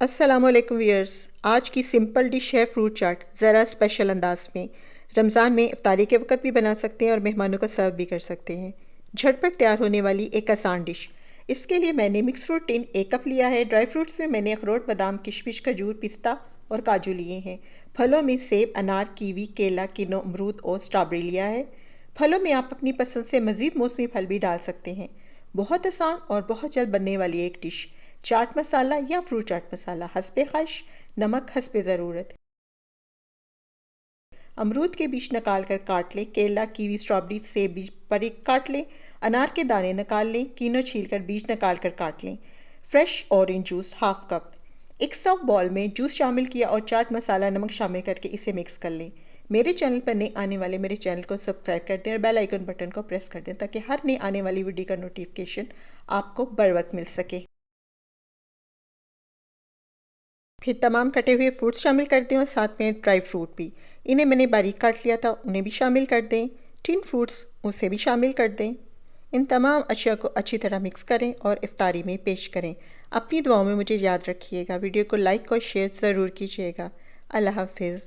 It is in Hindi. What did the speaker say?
अस्सलामुअलैकुम व्यूअर्स। आज की सिंपल डिश है फ्रूट चाट, ज़रा स्पेशल अंदाज में। रमज़ान में इफ्तारी के वक्त भी बना सकते हैं और मेहमानों को सर्व भी कर सकते हैं। झटपट तैयार होने वाली एक आसान डिश। इसके लिए मैंने मिक्स फ्रूट टिन 1 कप लिया है। ड्राई फ्रूट्स में मैंने अखरोट, बादाम, किशमिश, खजूर, पिस्ता और काजू लिए हैं। फलों में सेब, अनार, कीवी, केला, किनो, अमरूद और स्ट्रॉबेरी लिया है। फलों में आप अपनी पसंद से मज़ीद मौसमी फल भी डाल सकते हैं। बहुत आसान और बहुत जल्द बनने वाली एक डिश। चाट मसाला या फ्रूट चाट मसाला हस्बे ख्वाहिश, नमक हस्बे ज़रूरत। अमरूद के बीज निकाल कर काट लें। केला, कीवी, स्ट्रॉबेरी, सेब बीज बारीक काट लें। अनार के दाने निकाल लें। कीनो छील कर बीज निकाल कर काट लें। Fresh orange juice half cup. एक सर्व बॉल में जूस शामिल किया और चाट मसाला, नमक शामिल करके इसे मिक्स कर लें। मेरे चैनल पर नए आने वाले मेरे चैनल को सब्सक्राइब कर दें और बेल आइकन बटन को प्रेस कर दें ताकि हर नई आने वाली वीडियो का नोटिफिकेशन आपको बर वक्त मिल सके। फिर तमाम कटे हुए फ्रूट्स शामिल कर दें और साथ में ड्राई फ्रूट भी। इन्हें मैंने बारीक काट लिया था, उन्हें भी शामिल कर दें। टिन फ्रूट्स उसे भी शामिल कर दें। इन तमाम अशिया को अच्छी तरह मिक्स करें और इफ्तारी में पेश करें। अपनी दुआओं में मुझे याद रखिएगा। वीडियो को लाइक और शेयर ज़रूर कीजिएगा। अल्लाह हाफिज़।